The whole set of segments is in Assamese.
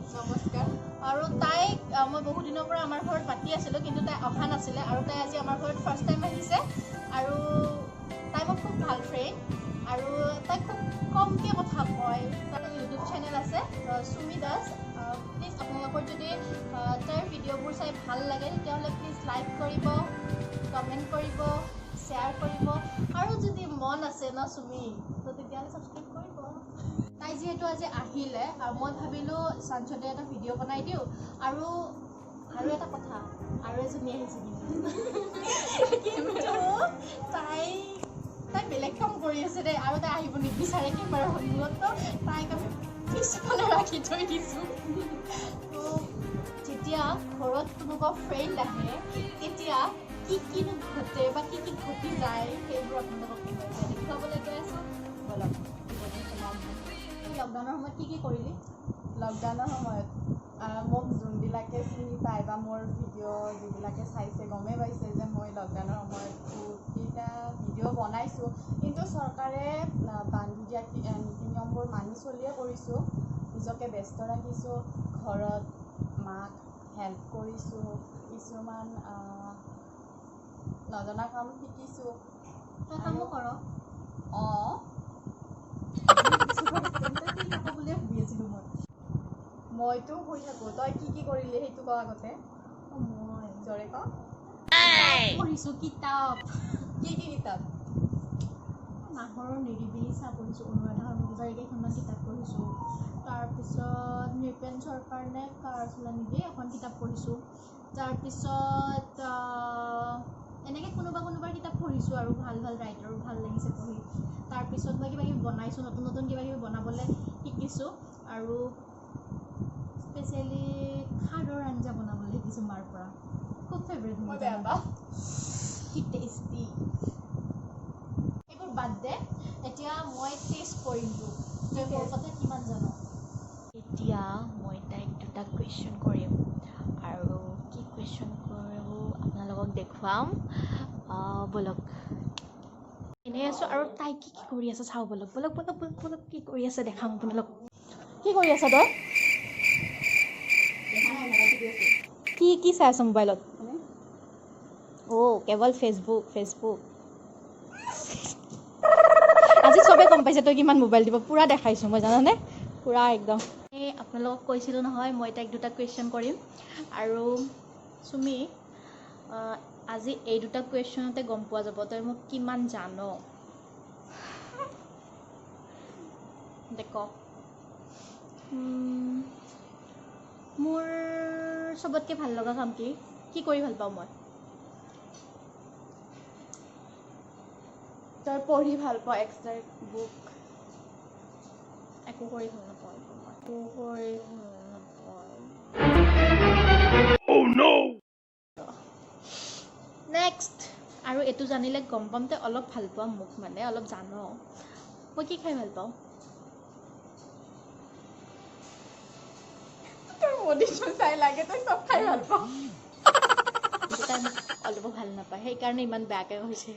নমস্কাৰ। আৰু তাইক মই বহু দিনৰ পৰা আমাৰ ঘৰত মাতি আছিলোঁ, কিন্তু তাই অহা নাছিলে আৰু তাই আজি আমাৰ ঘৰত ফাৰ্ষ্ট টাইম আহিছে। আৰু তাই মোৰ খুব ভাল ফ্ৰেণ্ড আৰু তাই খুব কমকৈ কথা কয়। তাই ইউটিউব চেনেল আছে সুমি দাস। প্লিজ আপোনালোকৰ যদি তাইৰ ভিডিঅ'বোৰ চাই ভাল লাগে তেতিয়াহ'লে প্লিজ লাইক কৰিব, কমেণ্ট কৰিব, শ্বেয়াৰ কৰিব আৰু যদি মন আছে ন সুমি তো তেতিয়াহ'লে ছাবস্ক্ৰাইব কৰিব। তাই যিহেতু আজি আহিলে মই ভাবিলোঁ চাঞ্চতে এটা ভিডিঅ' বনাই দিওঁ। আৰু এটা কথা, আৰু এজনী আহিছে কিন্তু তাই বেলেগ কাম কৰি আছে দেই, আৰু তাই আহিব নিবিচাৰে কেমেৰাৰ সন্মুখত। তাইক আমি পিছফালে ৰাখি থৈ দিছোঁ। তো যেতিয়া ঘৰত কোনোবা ফ্ৰেণ্ড আহে তেতিয়া কিনো ঘটে বা কি ঘটি যায় সেইবোৰ আপোনালোকক দেখুৱাবলৈ গৈ আছোঁ। বলক লকডাউনৰ সময়ত কি কৰিলি? লকডাউনৰ সময়ত মোক যোনবিলাকে চিনি পায় বা মোৰ ভিডিঅ' যিবিলাকে চাইছে গমেই পাইছে যে মই লকডাউনৰ সময়ত বহুতকেইটা ভিডিঅ' বনাইছোঁ, কিন্তু চৰকাৰে বান্ধি দিয়া নীতি নিয়মবোৰ মানি চলিয়ে কৰিছোঁ। নিজকে ব্যস্ত ৰাখিছোঁ, ঘৰত মাক হেল্প কৰিছোঁ, কিছুমান নজনা কাম শিকিছোঁ। তই কামো কৰ? অঁ, বুলিয়ে ভাবি আছিলোঁ মইতো শুই থাকোঁ। তই কি কৰিলি সেইটো ক আগতে। মই জৰে ক। পঢ়িছোঁ কিতাপ। কি কিতাপ? নাহৰৰ নিৰিবিলি ছাঁ পঢ়িছোঁ, অনুৰাধা শৰ্মাপূজাৰীৰ কেইখনমান কিতাপ পঢ়িছোঁ। তাৰপিছত নৃপেন চৰকাৰ নে কাৰ আছিলে নেকি এখন কিতাপ পঢ়িছোঁ। তাৰপিছত এনেকৈ কোনোবাৰ কিতাপ পঢ়িছোঁ আৰু ভাল ৰাইটাৰো ভাল লাগিছে পঢ়ি। তাৰপিছত মই কিবা কিবি বনাইছোঁ, নতুন কিবা কিবি বনাবলৈ শিকিছোঁ। আৰু স্পেচিয়েলি খাৰৰ আঞ্জা বনাবলৈ শিকিছোঁ মাৰ পৰা। খুব ফেভৰেট মই বেয়া পাওঁ। কি টেষ্টি। এইবোৰ বাদ দে, এতিয়া মই টেষ্ট কৰিলোঁ তই মোৰ কথা কিমান জানো। এতিয়া মই তাইক দুটা কুৱেশ্যন কৰিম আৰু কি কুৱেশ্যন কৰোঁ আপোনালোকক দেখুৱাম। বলক এনেই আছোঁ আৰু তাই কি কৰি আছে চাওঁ। বলক কি কৰি আছে দেখাম আপোনালোক। কি কৰি আছা তই? কি চাই আছ মোবাইলত? কেৱল ফেচবুক। আজি চবেই গম পাইছে তই কিমান মোবাইল দিব। পূৰা দেখাইছোঁ মই জানানে, পূৰা একদম। এই আপোনালোকক কৈছিলোঁ নহয় মই তাইক দুটা কুৱেশ্যন কৰিম। আৰু চুমি, আজি এই দুটা কুৱেশ্যনতে গম পোৱা যাব তই মোক কিমান জান। দেখ মোৰ চবতকৈ ভাল লগা কাম কি কৰি ভাল পাওঁ মই? তই পঢ়ি ভাল পাওঁ এক্সট্ৰা বুক? একো কৰি ভাল নাপাওঁ। নেক্সট। আৰু এইটো জানিলে গম পাম তই অলপ ভাল পাওঁ মোক, মানে অলপ জান। মই কি খাই ভাল পাওঁ? তোৰ বডিটো চাই লাগে তই চব খাই ভাল পাওঁ। তাই মোক অলপো ভাল নাপায়, সেইকাৰণে ইমান বেয়াকৈ কৈছে।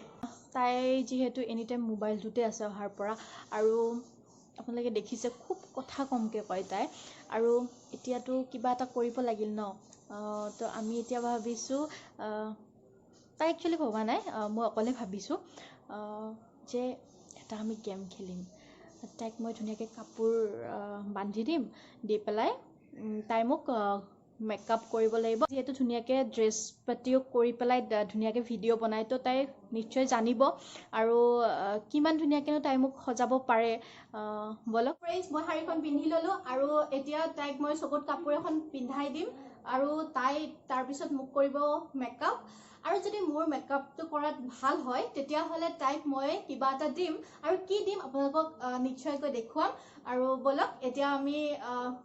তাই যিহেতু এনি টাইম মোবাইলটোতে আছে অহাৰ পৰা, আৰু আপোনালোকে দেখিছে খুব কথা কমকৈ কয় তাই। আৰু এতিয়াতো কিবা এটা কৰিব লাগিল ন, তো আমি এতিয়া ভাবিছোঁ, তাই একচুৱেলি ভবা নাই, মই অকলে ভাবিছোঁ যে এটা আমি গেম খেলিম। তাইক মই ধুনীয়াকৈ কাপোৰ বান্ধি দিম, দি পেলাই তাই মোক মেকআপ কৰিব লাগিব। যিহেতু ধুনীয়াকৈ ড্ৰেছ পাতিও কৰি পেলাই ধুনীয়াকৈ ভিডিঅ' বনাই, তো তাই নিশ্চয় জানিব আৰু কিমান ধুনীয়াকৈনো তাই মোক সজাব পাৰে। বলক ফ্ৰেণ্ডছ, মই শাড়ীখন পিন্ধি ল'লোঁ আৰু এতিয়া তাইক মই চকুত কাপোৰ এখন পিন্ধাই দিম আৰু তাই তাৰপিছত মোক কৰিব মেকআপ। আৰু যদি মোৰ মেকআপটো কৰাত ভাল হয় তেতিয়াহ'লে তাইক মই কিবা এটা দিম, আৰু কি দিম আপোনালোকক নিশ্চয়কৈ দেখুৱাম। আৰু বলক এতিয়া আমি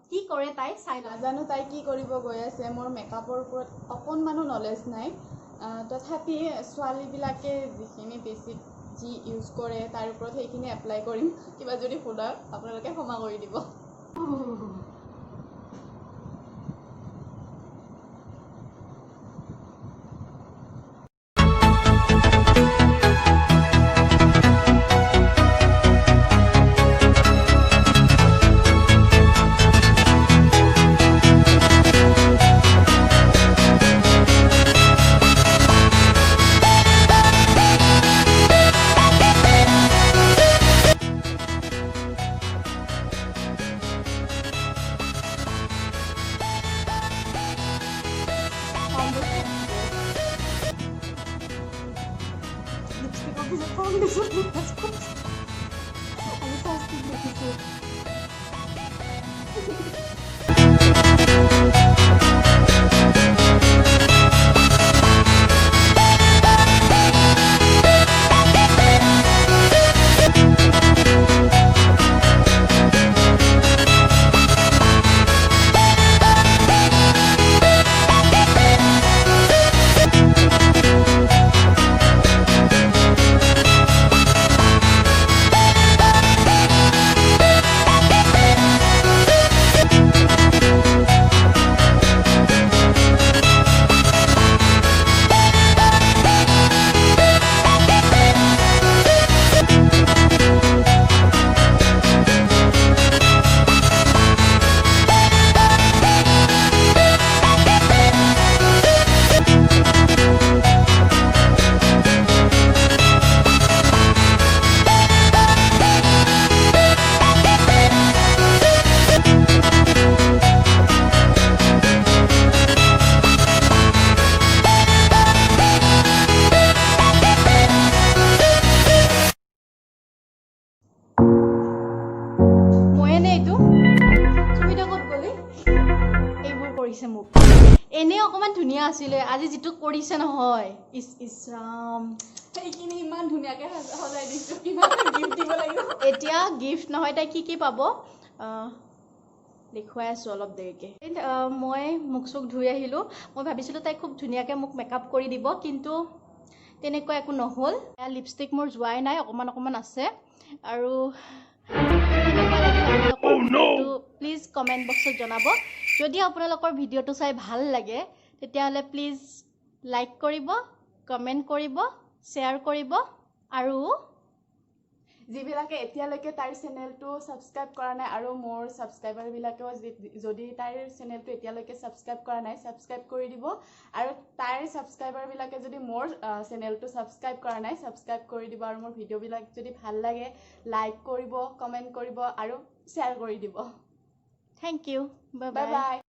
কি কৰে তাই চাই নাজানো তাই কি কৰিব গৈ আছে। মোৰ মেকআপৰ ওপৰত অকণমানো নলেজ নাই, তথাপি ছোৱালীবিলাকে যিখিনি বেছিক যি ইউজ কৰে তাৰ ওপৰত সেইখিনি এপ্লাই কৰিম। কিবা যদি সোধা আপোনালোকে ক্ষমা কৰি দিব। ফাউণ্ডেশ্যন আমি ফাৰ্ষ্ট দেখিছোঁ কৰিছে মোক এনে অকমান ধুনীয়া আছিলে আজি যেটো কৰিছে নহয় ইছৰাম এইখিনি ইমান ধুনীয়াকে সজাই দিছো কিমান গিফট দিব লাগিব এতিয়া গিফট নহয় তাই কি পাব দেখুৱাই আছো অলপ দেৰিকে মই মুখ চুখ ধুই আহিলো মই ভাবিছিলো তাই খুব ধুনীয়াকে মোক মেকআপ কৰি দিব কিন্তু তেনেকুৱা একো নহল লিপষ্টিক মোৰ যোৱাই নাই অকমান আছে আৰু প্লিজ কমেন্ট বক্সত জনাব যদি আপোনালোকৰ ভিডিঅ'টো চাই ভাল লাগে তেতিয়াহলে প্লিজ লাইক কৰিব কমেন্ট কৰিব শ্বেয়াৰ কৰিব আৰু যিবিলাকে এতিয়ালৈকে তাইৰ চেনেলটো সাবস্ক্ৰাইব কৰা নাই আৰু মোৰ সাবস্ক্ৰাইবাৰ বিলাকেও যদি তাইৰ চেনেলটো এতিয়ালৈকে সাবস্ক্ৰাইব কৰা নাই সাবস্ক্ৰাইব কৰি দিব আৰু তাইৰ সাবস্ক্ৰাইবাৰ বিলাকে যদি মোৰ চেনেলটো সাবস্ক্ৰাইব কৰা নাই সাবস্ক্ৰাইব কৰি দিব আৰু মোৰ ভিডিঅ' বিলাক যদি ভাল লাগে লাইক কৰিব কমেন্ট কৰিব আৰু শ্বেয়াৰ কৰি দিব থ্যাংক ইউ বাই বাই